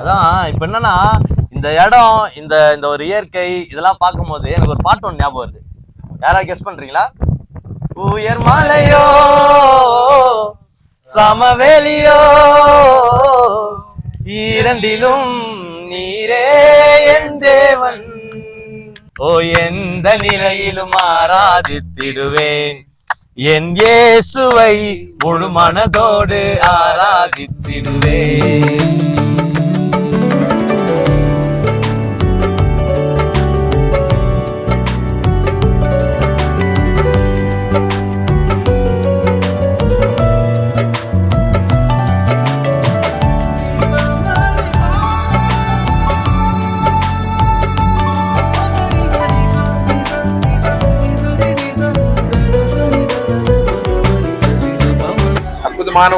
அதான் இப்ப என்னன்னா இந்த இடம் இந்த இந்த ஒரு இயற்கை இதெல்லாம் பார்க்கும்போது எனக்கு ஒரு பாட்டு ஒன்று ஞாபகம் வருது. யாராவது கெஸ் பண்றீங்களா? உயர் மலையோ சமவெளியோ இரண்டிலும் நீரே என் தேவன், ஓ எந்த நிலையிலும் ஆராதித்திடுவேன் என் இயேசுவை முழு மனதோடு ஆராதித்திடுவேன்.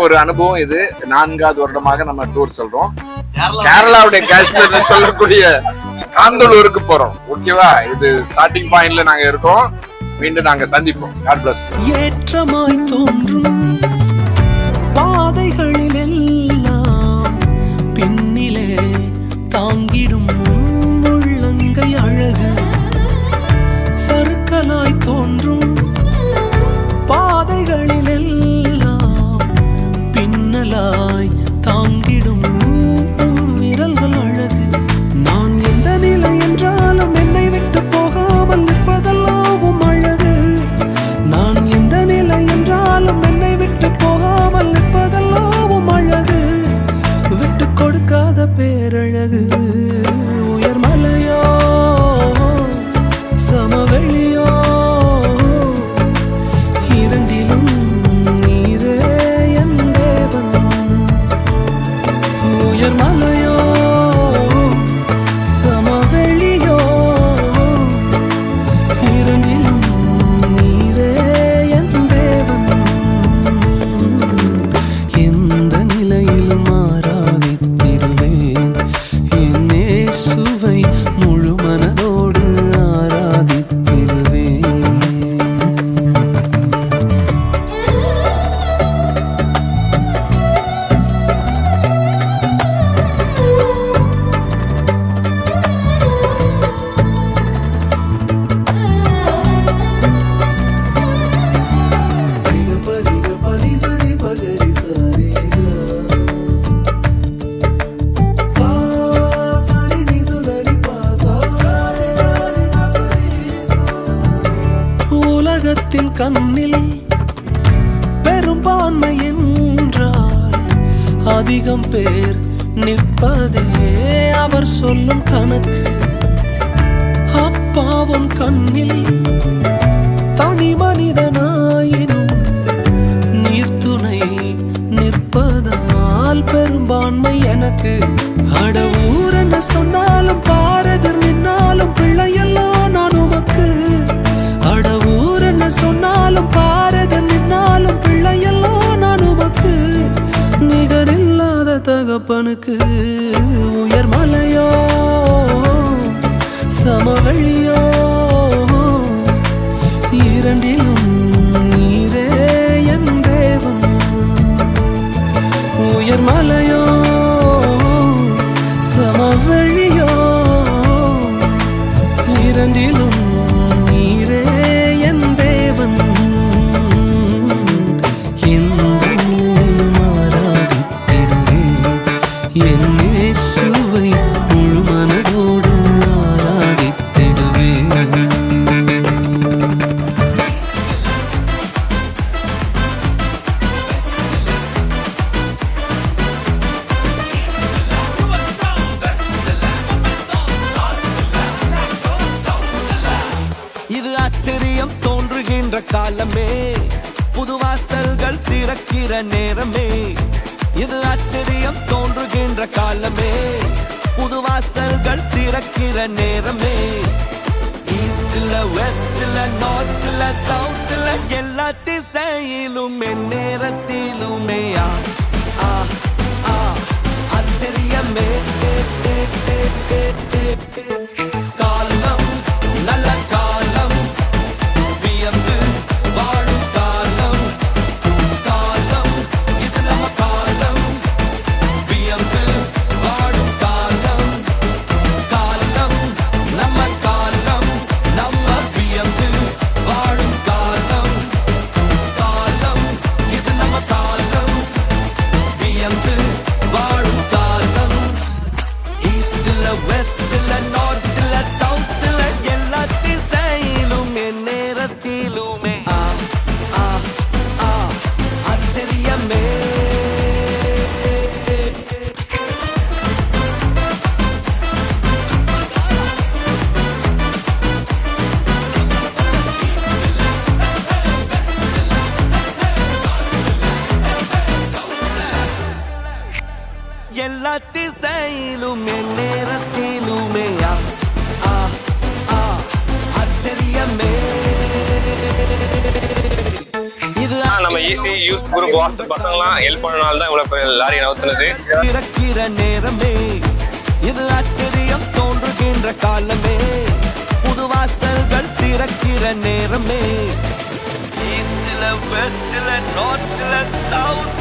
ஒரு அனுபவம் இது. 4வது வருடமாக நம்ம டூர் சொல்றோம். கேரளாவுடைய காஷ்மீர்ல சொல்லக்கூடிய காந்தலூருக்கு போறோம். ஓகேவா? இது ஸ்டார்டிங் பாயிண்ட்ல நாங்க இருக்கோம். மீண்டும் நாங்க சந்திப்போம். God bless. ஏற்றமாய் தோன்றும் பாதைகளில் எல்லாம் பின்னிலே தாங்கிடும் உள்ளங்கை அழகு, சறுக்கலாய் தோன்றும் பாதைகளில் பின்னலாய் தாங்கிடும் விரல்கள் அழகு. நான் எந்த நிலை என்றாலும் என்னை விட்டு போகாமல் நிற்பதெல்லாம் அழகு. நான் எந்த நிலை என்றாலும் என்னை விட்டு போகாமல் நிற்பதெல்லாம் அழகு. விட்டு கொடுக்காத பேரழகு. உயர் மலையோ சமவெளியோ இரண்டிலும் மலையோ சமவெளியோ இரண்டிலும் நீரே என் தேவன், எந்த நிலையிலும் ஆராதித்திடுவேன் என் இயேசுவை முழு மனதோடு ஆராதித்திடுவேன். உலகத்தின் கண்ணில் பெரும்பான்மை என்றால் அதிகம் பேர் நிற்பதே அவர் சொல்லும் கணக்கு. அப்பாவும் கண்ணில் தனி மனிதனாயினும் நீர்த்துணை நிற்பதால் பெரும்பான்மை எனக்கு. அட ஊர் என்ன சொன்னாலும் பாரதர் நின்னாலும் பிள்ளையெல்லாம் நான் உமக்கு. அட ஊர் என்ன சொன்னாலும் பாரதர் நின்னாலும் பிள்ளையெல்லாம் நான் உமக்கு. நிகரில்லாத தகப்பனுக்கு. உயர் மலையோ சமவெளியோ இரண்டிலும் நீரே என் தேவன். உயர் மலையோ சமவெளியோ இரண்டிலும் நீரே என் தேவன், எந்த நிலையிலும் ஆராதித்திடுவேன் என் இயேசுவை முழு மனதோடு ஆராதித்திடுவேன். இது ஆச்சரியம் தோன்றுகின்ற காலமே, புது வாசல்கள் திறக்கிற நேரமே. இது ஆச்சரியம் தோன்றுகின்ற காலமே, புது வாசல்கள் திறக்கிற நேரமே. ஈஸ்ட்ல வெஸ்ட்ல நார்த்ல சவுத்ல எல்லா திசையிலும் என் நேரத்திலுமே ஆச்சரியமே. காலம் நல்ல காலம், வியந்து வாழும் காலம். காலம் இது நம்ம காலம், வியந்து வாழும் காலம். திசையிலும் நேரத்திலுமே ஆச்சரியமே இது நம்ம ஈசி யூத் குரூப் வாட்ஸ்அப் பசங்களாம் ஹெல்ப் பண்ணனால தான் இவ்வளவு பெரிய லாரி நவுத்துனது. திறக்கிற நேரமே இது ஆச்சரியம் தோன்றுகின்ற காலமே புது வாசல்கள் திறக்கிற நேரமே ஈஸ்ட்ல வெஸ்ட்ல நார்த்ல சவுத்